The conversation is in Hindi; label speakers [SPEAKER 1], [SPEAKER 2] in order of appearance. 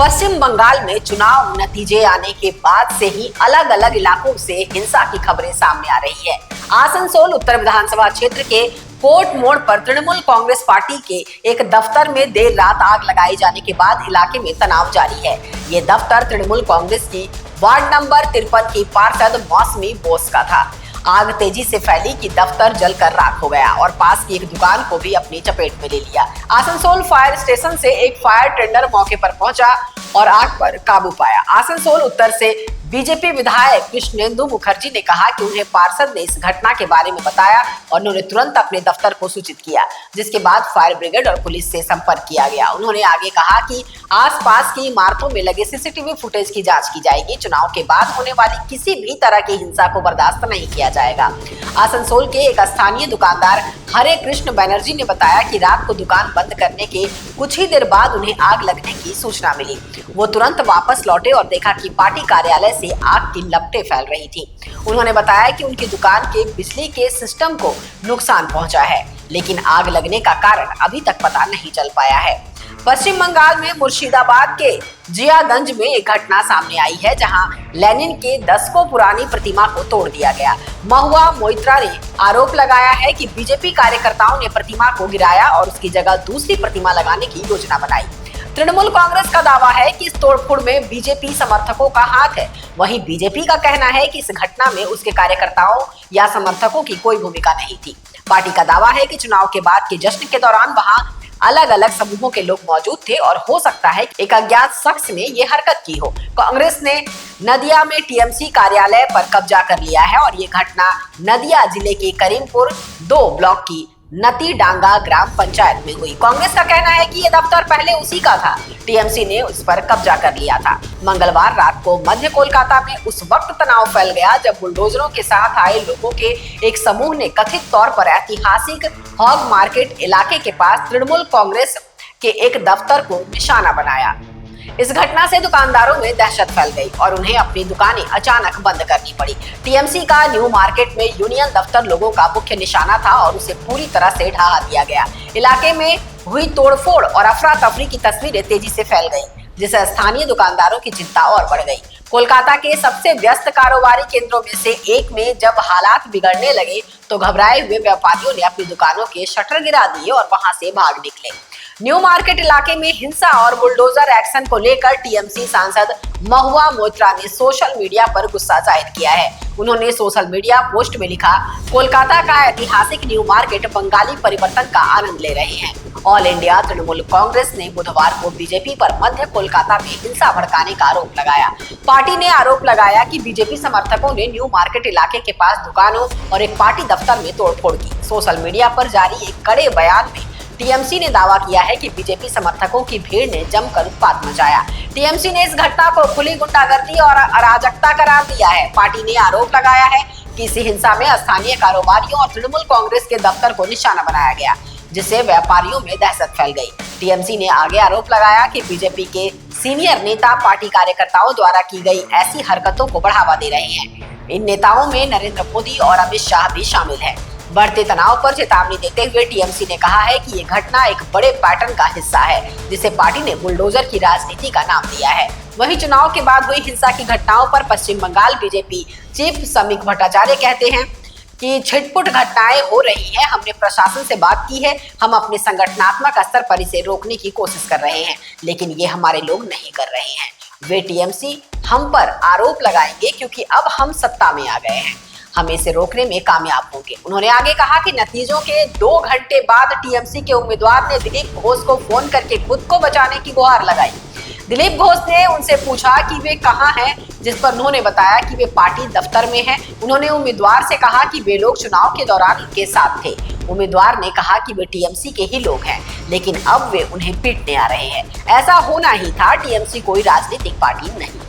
[SPEAKER 1] पश्चिम बंगाल में चुनाव नतीजे आने के बाद से ही अलग अलग इलाकों से हिंसा की खबरें सामने आ रही है। आसनसोल उत्तर विधानसभा क्षेत्र के कोर्ट मोड़ पर तृणमूल कांग्रेस पार्टी के एक दफ्तर में देर रात आग लगाए जाने के बाद इलाके में तनाव जारी है। ये दफ्तर तृणमूल कांग्रेस की वार्ड नंबर 53 की पार्षद मौसमी बोस का था। आग तेजी से फैली कि दफ्तर जलकर राख हो गया और पास की एक दुकान को भी अपनी चपेट में ले लिया। आसनसोल फायर स्टेशन से एक फायर टेंडर मौके पर पहुंचा और आग पर काबू पाया। आसनसोल उत्तर से बीजेपी विधायक कृष्णेंदु मुखर्जी ने कहा कि उन्हें पार्षद ने इस घटना के बारे में बताया और उन्होंने तुरंत अपने दफ्तर को सूचित किया, जिसके बाद फायर ब्रिगेड और पुलिस से संपर्क किया गया। उन्होंने आगे कहा कि आसपास की इमारतों में लगे सीसीटीवी फुटेज की जांच की जाएगी। चुनाव के बाद होने वाली किसी भी तरह की हिंसा को बर्दाश्त नहीं किया जाएगा। आसनसोल के एक स्थानीय दुकानदार हरे कृष्ण बनर्जी ने बताया कि रात को दुकान बंद करने के कुछ ही देर बाद उन्हें आग लगने की सूचना मिली। वो तुरंत वापस लौटे और देखा कि पार्टी कार्यालय से आग की लपटें फैल रही थी। उन्होंने बताया कि उनकी दुकान के बिजली के सिस्टम को नुकसान पहुंचा है, लेकिन आग लगने का कारण अभी तक पता नहीं चल पाया है। पश्चिम बंगाल में मुर्शिदाबाद के जियागंज में एक घटना सामने आई है, जहां लेनिन के दशकों पुरानी प्रतिमा को तोड़ दिया गया। महुआ मोइत्रा ने आरोप लगाया है कि बीजेपी कार्यकर्ताओं ने प्रतिमा को गिराया और उसकी जगह दूसरी प्रतिमा लगाने की योजना बनाई। तृणमूल कांग्रेस का दावा है कि इस तोड़फोड़ में बीजेपी समर्थकों का हाथ है। वहीं बीजेपी का कहना है कि इस घटना में उसके कार्यकर्ताओं या समर्थकों की कोई भूमिका नहीं थी। पार्टी का दावा है कि चुनाव के बाद के जश्न के दौरान वहां अलग अलग समूहों के लोग मौजूद थे और हो सकता है कि एक अज्ञात शख्स ने ये हरकत की हो। कांग्रेस ने नदिया में टीएमसी कार्यालय पर कब्जा कर लिया है और ये घटना नदिया जिले के करीमपुर 2 ब्लॉक की नती डांगा ग्राम पंचायत में हुई। कांग्रेस का कहना है कि ये दफ्तर पहले उसी का था। टीएमसी ने उस पर कब्जा कर लिया था। मंगलवार रात को मध्य कोलकाता में उस वक्त तनाव फैल गया जब बुलडोजरों के साथ आए लोगों के एक समूह ने कथित तौर पर ऐतिहासिक हॉग मार्केट इलाके के पास तृणमूल कांग्रेस के एक दफ्तर को निशाना बनाया। इस घटना से दुकानदारों में दहशत फैल गई और उन्हें अपनी दुकानें अचानक बंद करनी पड़ी। टीएमसी का न्यू मार्केट में यूनियन दफ्तर लोगों का मुख्य निशाना था और उसे पूरी तरह से ढहा दिया गया। इलाके में हुई तोड़फोड़ और अफरा तफरी की तस्वीरें तेजी से फैल गईं, जिससे स्थानीय दुकानदारों की चिंता और बढ़ गई। कोलकाता के सबसे व्यस्त कारोबारी केंद्रों में से एक में जब हालात बिगड़ने लगे तो घबराए हुए व्यापारियों ने अपनी दुकानों के शटर गिरा दिए और वहां से भाग निकले। न्यू मार्केट इलाके में हिंसा और बुलडोजर एक्शन को लेकर टीएमसी सांसद महुआ मोइत्रा ने सोशल मीडिया पर गुस्सा जाहिर किया है। उन्होंने सोशल मीडिया पोस्ट में लिखा, कोलकाता का ऐतिहासिक न्यू मार्केट बंगाली परिवर्तन का आनंद ले रहे हैं। ऑल इंडिया तृणमूल कांग्रेस ने बुधवार को बीजेपी पर मध्य कोलकाता में हिंसा भड़काने का आरोप लगाया। पार्टी ने आरोप लगाया कि बीजेपी समर्थकों ने न्यू मार्केट इलाके के पास दुकानों और एक पार्टी दफ्तर में तोड़फोड़ की। सोशल मीडिया पर जारी एक कड़े बयान में टीएमसी ने दावा किया है कि बीजेपी समर्थकों की भीड़ ने जमकर उत्पात मचाया। टीएमसी ने इस घटना को खुली गुंडागर्दी और अराजकता करार दिया है। पार्टी ने आरोप लगाया है कि इस हिंसा में स्थानीय कारोबारियों और तृणमूल कांग्रेस के दफ्तर को निशाना बनाया गया, जिससे व्यापारियों में दहशत फैल गई। टीएमसी ने आगे आरोप लगाया कि बीजेपी के सीनियर नेता पार्टी कार्यकर्ताओं द्वारा की गई ऐसी हरकतों को बढ़ावा दे रहे हैं। इन नेताओं में नरेंद्र मोदी और अमित शाह भी शामिल है। बढ़ते तनाव पर चेतावनी देते हुए टीएमसी ने कहा है कि ये घटना एक बड़े पैटर्न का हिस्सा है, जिसे पार्टी ने बुलडोजर की राजनीति का नाम दिया है। वहीं चुनाव के बाद हुई हिंसा की घटनाओं पर पश्चिम बंगाल बीजेपी चीफ समीक भट्टाचार्य कहते हैं कि छिटपुट घटनाएं हो रही हैं। हमने प्रशासन से बात की है, हम अपने संगठनात्मक स्तर पर इसे रोकने की कोशिश कर रहे हैं, लेकिन ये हमारे लोग नहीं कर रहे हैं। वे टीएमसी हम पर आरोप लगाएंगे क्योंकि अब हम सत्ता में आ गए हैं, हम इसे रोकने में कामयाब होंगे। उन्होंने आगे कहा कि नतीजों के 2 घंटे बाद टीएमसी के उम्मीदवार ने दिलीप घोष को फोन करके खुद को बचाने की गुहार लगाई। दिलीप घोष ने उनसे पूछा कि वे कहां हैं, जिस पर उन्होंने बताया कि वे पार्टी दफ्तर में हैं। उन्होंने उम्मीदवार से कहा कि वे लोग चुनाव के दौरान उनके साथ थे। उम्मीदवार ने कहा कि वे टीएमसी के ही लोग हैं, लेकिन अब वे उन्हें पीटने आ रहे हैं। ऐसा होना ही था, टीएमसी कोई राजनीतिक पार्टी नहीं।